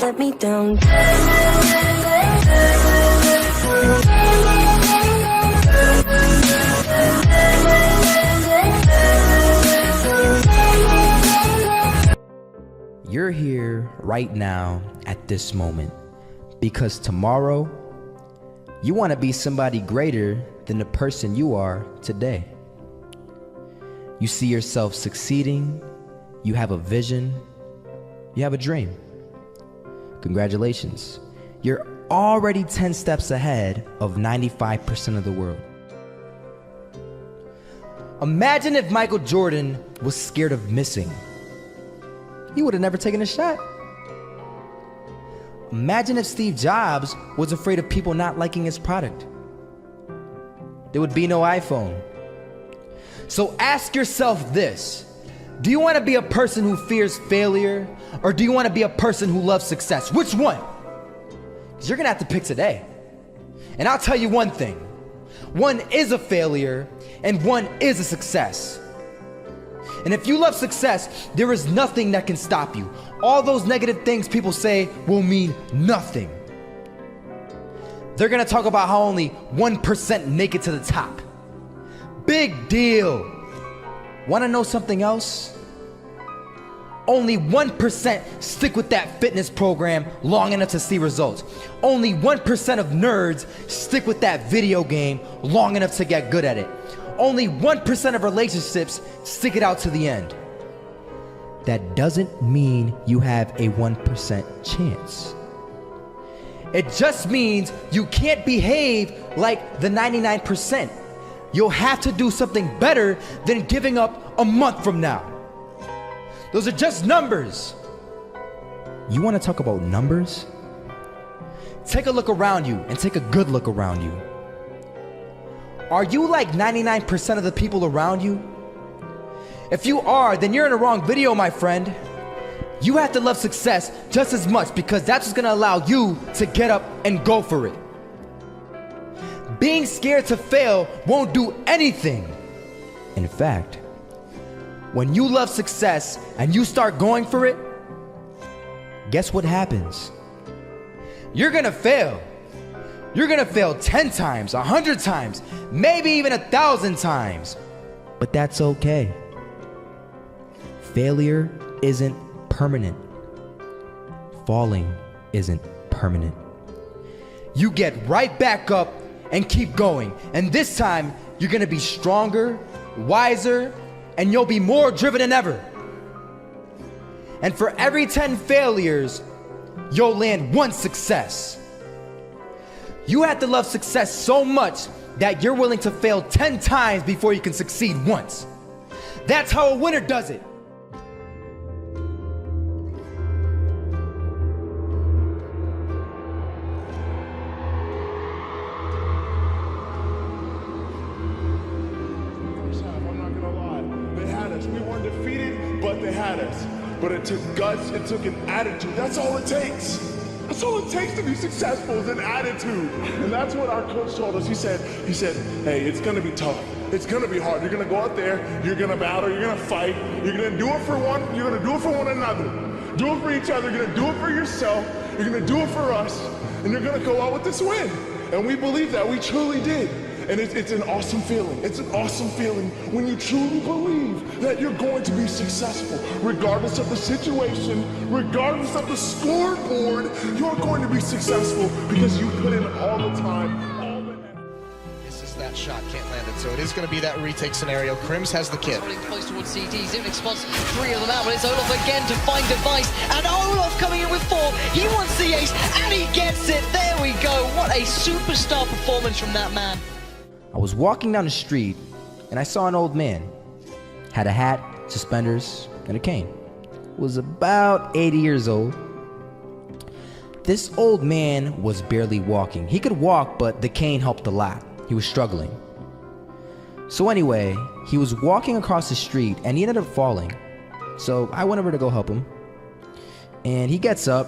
let me down. You're here right now at this moment because tomorrow you want to be somebody greater than the person you are today. You see yourself succeeding, you have a vision, you have a dream. Congratulations. You're already 10 steps ahead of 95% of the world. Imagine if Michael Jordan was scared of missing. He would have never taken a shot. Imagine if Steve Jobs was afraid of people not liking his product. There would be no iPhone. So ask yourself this: do you want to be a person who fears failure, or do you want to be a person who loves success? Which one? Because you're gonna have to pick today. And I'll tell you one thing: one is a failure and one is a success. And if you love success, there is nothing that can stop you. All those negative things people say will mean nothing. They're gonna talk about how only 1% make it to the top. Big deal. Wanna know something else? Only 1% stick with that fitness program long enough to see results. Only 1% of nerds stick with that video game long enough to get good at it. Only 1% of relationships stick it out to the end. That doesn't mean you have a 1% chance. It just means you can't behave like the 99%. You'll have to do something better than giving up a month from now. Those are just numbers. You want to talk about numbers? Take a look around you and take a good look around you. Are you like 99% of the people around you? If you are, then you're in the wrong video, my friend. You have to love success just as much because that's what's gonna allow you to get up and go for it. Being scared to fail won't do anything. In fact, when you love success and you start going for it, guess what happens? You're gonna fail. You're gonna fail 10 times, 100 times, maybe even 1,000 times. But that's okay. Failure isn't permanent. Falling isn't permanent. You get right back up and keep going. And this time, you're gonna be stronger, wiser, and you'll be more driven than ever. And for every 10 failures, you'll land one success. You have to love success so much that you're willing to fail 10 times before you can succeed once. That's how a winner does it. I'm not gonna lie. They had us. We weren't defeated, but they had us. But it took guts, it took an attitude. That's all it takes. That's all it takes to be successful is an attitude. And that's what our coach told us. He said, hey, it's gonna be tough. It's gonna be hard. You're gonna go out there, you're gonna battle, you're gonna fight, you're gonna do it for one, you're gonna do it for one another. Do it for each other, you're gonna do it for yourself, you're gonna do it for us, and you're gonna go out with this win. And we believe that, we truly did. And it's an awesome feeling. It's an awesome feeling when you truly believe that you're going to be successful. Regardless of the situation, regardless of the scoreboard, you're going to be successful because you put in all the time, all the effort. This is that shot, can't land it. So it is going to be that retake scenario. Krims has the kit. Running close towards CT. Zivnik spots 3 of them out, but it's Olof again to find Device. And Olof coming in with 4. He wants the ace, and he gets it. There we go. What a superstar performance from that man. I was walking down the street and I saw an old man. Had a hat, suspenders, and a cane. Was about 80 years old. This old man was barely walking. He could walk, but the cane helped a lot. He was struggling. So anyway, he was walking across the street and he ended up falling. So I went over to go help him. And he gets up,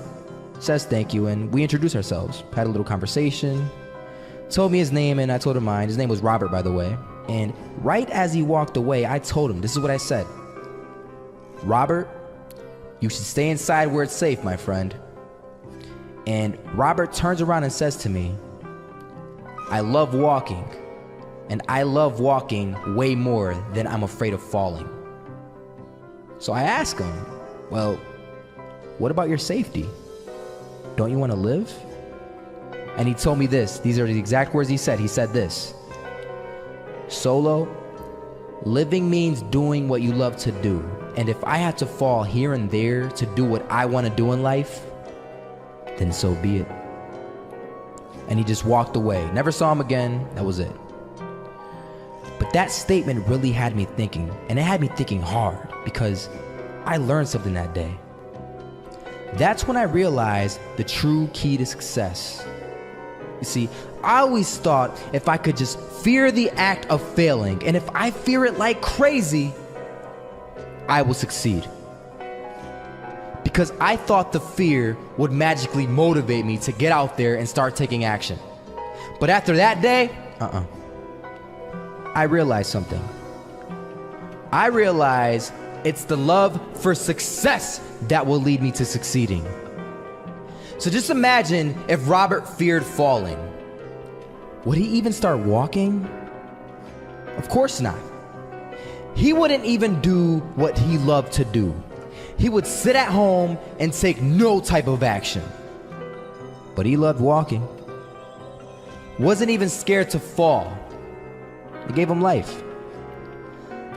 says thank you, and we introduced ourselves. Had a little conversation. Told me his name and I told him mine. His name was Robert, by the way. And right as he walked away, I told him, this is what I said. Robert, you should stay inside where it's safe, my friend. And Robert turns around and says to me, I love walking, and I love walking way more than I'm afraid of falling. So I ask him, well, what about your safety? Don't you want to live? And he told me this. These are the exact words he said. He said this: Solo, living means doing what you love to do. And if I had to fall here and there to do what I want to do in life, then so be it. And he just walked away. Never saw him again. That was it. But that statement really had me thinking, and it had me thinking hard, because I learned something that day. That's when I realized the true key to success. You see, I always thought if I could just fear the act of failing, and if I fear it like crazy, I will succeed. Because I thought the fear would magically motivate me to get out there and start taking action. But after that day, I realized something. I realized it's the love for success that will lead me to succeeding. So just imagine if Robert feared falling. Would he even start walking? Of course not. He wouldn't even do what he loved to do. He would sit at home and take no type of action. But he loved walking. Wasn't even scared to fall. It gave him life.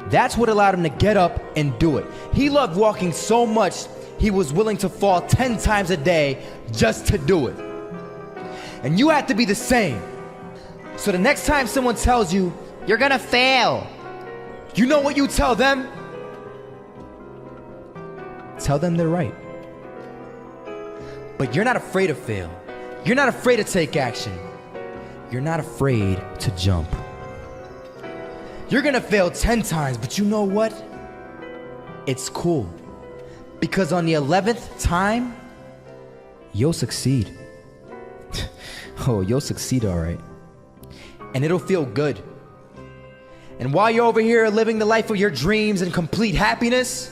That's what allowed him to get up and do it. He loved walking so much, he was willing to fall 10 times a day just to do it. And you have to be the same. So the next time someone tells you, you're gonna fail, you know what you tell them? Tell them they're right. But you're not afraid to fail. You're not afraid to take action. You're not afraid to jump. You're gonna fail 10 times, but you know what? It's cool. Because on the 11th time, you'll succeed. Oh, you'll succeed, all right. And it'll feel good. And while you're over here living the life of your dreams and complete happiness,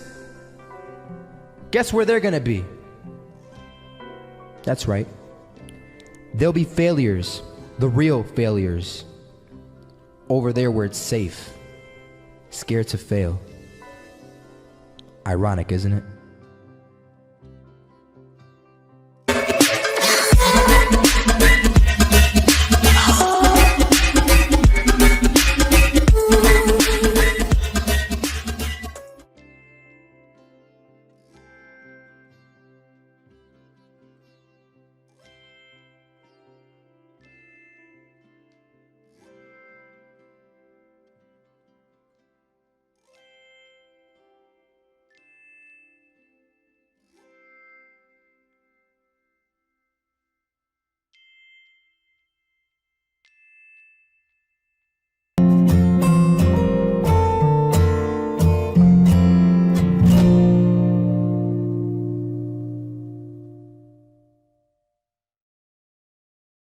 guess where they're gonna be? That's right. They'll be failures, the real failures. Over there where it's safe, scared to fail. Ironic, isn't it?